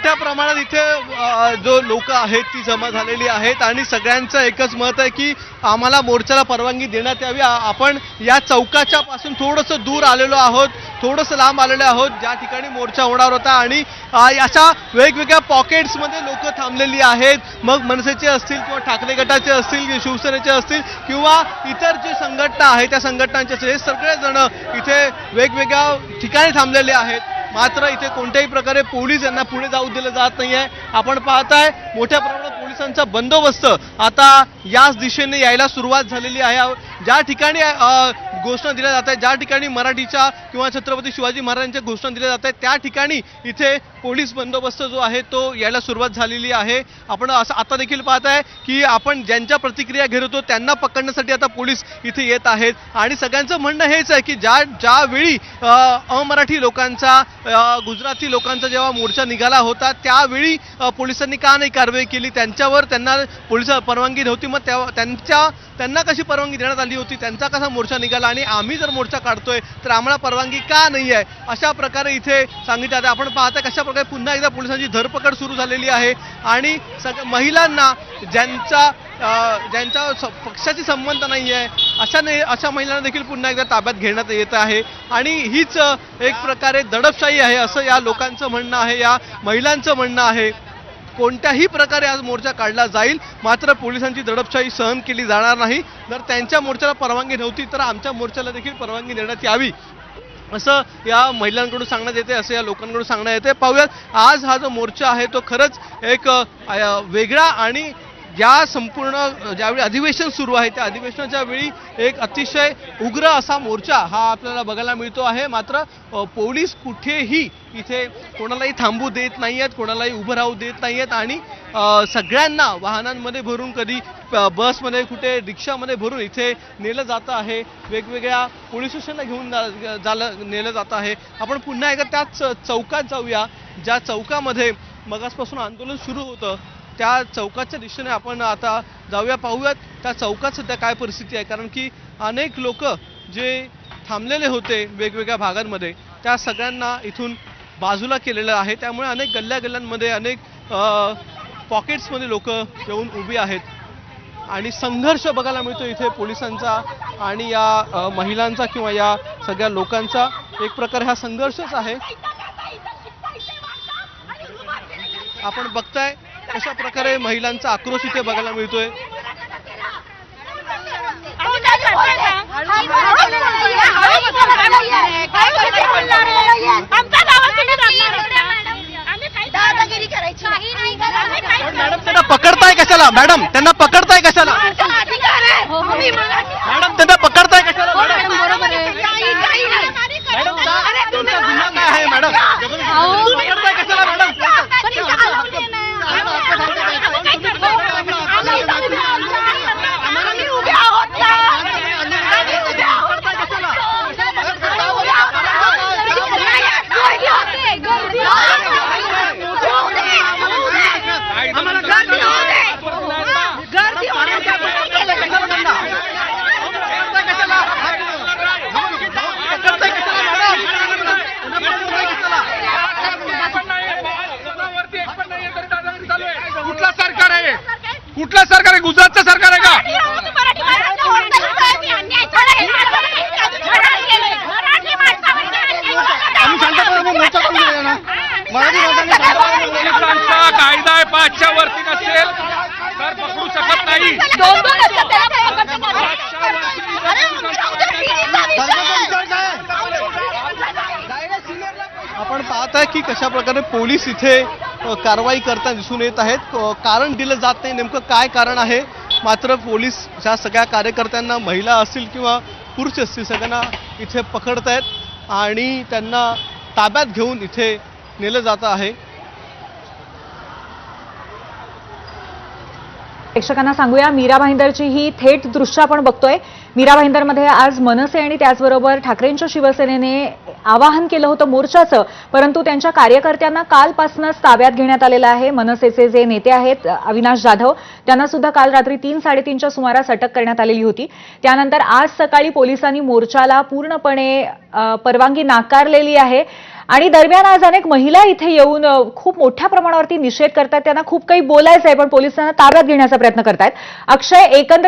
मोठ्या प्रमाणात इथे जो लोक आहेत ती जमा झालेली आहेत आणि सगळ्यांचं एकच मत आहे की आम्हाला मोर्चाला परवानगी देण्यात यावी। आपण या चौकाच्या पासून थोडंसं दूर आलेलो आहोत, थोडंसं लांब आलेलो आहोत ज्या ठिकाणी मोर्चा होणार होता आणि अशा वेगवेगळ्या पॉकेट्समध्ये लोक थांबलेली आहेत। मग मनसेचे असतील किंवा ठाकरे गटाचे असतील, शिवसेनेचे असतील किंवा इतर जे संघटना आहेत त्या संघटनांचे असतील, हे सगळेजण इथे वेगवेगळ्या ठिकाणी थांबलेले आहेत। मात्र इथे कोणत्याही प्रकारे पोलीस यांना पुढे जाऊ दिलं जात नाहीये। आपण पाहताय मोठ्या प्रमाणात पोलिसांचा बंदोबस्त आता याच दिशेने यायला सुरुवात झालेली आहे। ज्या ठिकाणी घोषणा दिल्या जात आहेत, ज्या ठिकाणी मराठीच्या किंवा छत्रपती शिवाजी महाराजांच्या घोषणा दिल्या जात आहेत त्या ठिकाणी इथे पोलीस बंदोबस्त जो आहे तो यायला सुरुवात झालेली आहे। आपण असं आता देखील पाहताय की आपण ज्यांच्या प्रतिक्रिया घेत होतो त्यांना पकडण्यासाठी आता पोलीस इथे येत आहेत आणि सगळ्यांचं म्हणणं हेच आहे की ज्यावेळी अमराठी लोकांचा गुजराती लोकांचा जेव्हा मोर्चा निघाला होता त्यावेळी पोलिसांनी का नाही कारवाई केली, त्यांच्यावर त्यांना पोलिस परवानगी नव्हती, मग त्यांना कशी परवानगी देण्यात आली होती, त्यांचा कसा मोर्चा निघाला आणि आम्ही जर मोर्चा काढतोय तर आम्हाला परवानगी का नाही आहे, अशा प्रकारे इथे सांगितलं जातं। आपण पाहता कशा प्रकारे पुन्हा एकदा पोलिसांची धरपकड सुरू झालेली आहे आणि महिलांना ज्यांच्या पक्षाशी संबंध नाही आहे अशा महिलांना देखील पुन्हा एकदा ताब्यात घेण्यात येत आहे आणि हीच एक प्रकारे दडपशाही आहे असं या लोकांचं म्हणणं आहे, या महिलांचं म्हणणं आहे। कोणत्याही प्रकारे आज मोर्चा काढला जाईल, मात्र पोलिसांची दडपशाही सहन केली जाणार नाही। जर त्यांच्या मोर्चाला परवानगी नव्हती तर आमच्या मोर्चाला देखील परवानगी देण्यात यावी असं या महिलांकडून सांगण्यात येते, असं या लोकांकडून सांगण्यात येते। पाहूयात आज हा जो मोर्चा आहे तो खरंच एक वेगळा आणि या संपूर्ण ज्यावेळी अधिवेशन सुरू आहे त्या अधिवेशनाच्या वेळी एक अतिशय उग्र असा मोर्चा हा आपल्याला बघायला मिळतो आहे। मात्र पोलीस कुठेही इथे कोणालाही थांबू देत नाही आहेत, कोणालाही उभं राहू देत नाही आहेत आणि सगळ्यांना वाहनांमध्ये भरून, कधी बसमध्ये, कुठे रिक्षामध्ये भरून इथे नेलं जातं आहे, वेगवेगळ्या पोलीस स्टेशनला घेऊन नेलं जातं आहे। आपण पुन्हा एकदा त्याच चौकात जाऊया ज्या चौकामध्ये मगासपासून आंदोलन सुरू होतं, त्या चौकाच्या दिशेने आपण आता जाऊया, पाहूयात त्या चौकात सध्या काय परिस्थिती आहे। कारण की अनेक लोक जे थांबलेले होते वेगवेगळ्या भागांमध्ये त्या सगळ्यांना इथून बाजूला केलेलं आहे, त्यामुळे अनेक गल्ल्यांमध्ये अनेक पॉकेट्समध्ये लोक येऊन उभी आहेत आणि संघर्ष बघायला मिळतो इथे पोलिसांचा आणि या महिलांचा किंवा या सगळ्या लोकांचा। एक प्रकारे हा संघर्षच आहे। आपण बघताय कशा प्रकारे महिलांचा आक्रोश इथे बघायला मिळतोय। मॅडम त्यांना पकडताय कशाला? मॅडम त्यांना पकडताय कशाला? मॅडम त्यांना पकडताय कशाला? मॅडम तुमचा गुन्हा काय आहे? मॅडम पकडताय कशाला? मॅडम कुठलं सरकार आहे? गुजरातचं सरकार आहे का? कायदा आहे 5च्या वरती नसेल तर पकडू शकत नाही। आपण पाहताय की कशा प्रकारे पोलीस इथे कारवाई करताना दिसून येत आहेत। कारण दिलं जात नाही, नेमकं काय कारण आहे, मात्र पोलीस ह्या सगळ्या कार्यकर्त्यांना, महिला असतील किंवा पुरुष असतील, सगळ्यांना इथे पकडतायत आणि त्यांना ताब्यात घेऊन इथे नेलं जातं आहे। प्रेक्षकांना सांगूया, मीरा भाईंदरची ही थेट दृश्य आपण बघतोय। मीरा भाईंदरमध्ये आज मनसे आणि त्याचबरोबर ठाकरेंच्या शिवसेनेने आवाहन केलं होतं मोर्चाचं, परंतु त्यांच्या कार्यकर्त्यांना कालपासूनच ताब्यात घेण्यात आलेलं आहे। मनसेचे जे नेते आहेत अविनाश जाधव त्यांना सुद्धा काल रात्री 3-3:30च्या सुमारास अटक करण्यात आलेली होती। त्यानंतर आज सकाळी पोलिसांनी मोर्चाला पूर्णपणे परवानगी नाकारलेली आहे आणि दरम्यान आज अनेक महिला इथे येऊन खूप मोठ्या प्रमाणावरती निषेध करतात. त्यांना खूप काही बोलायचं आहे, पण पोलिसांना ताब्यात घेण्याचा प्रयत्न करतायत. अक्षय, एकंदरीत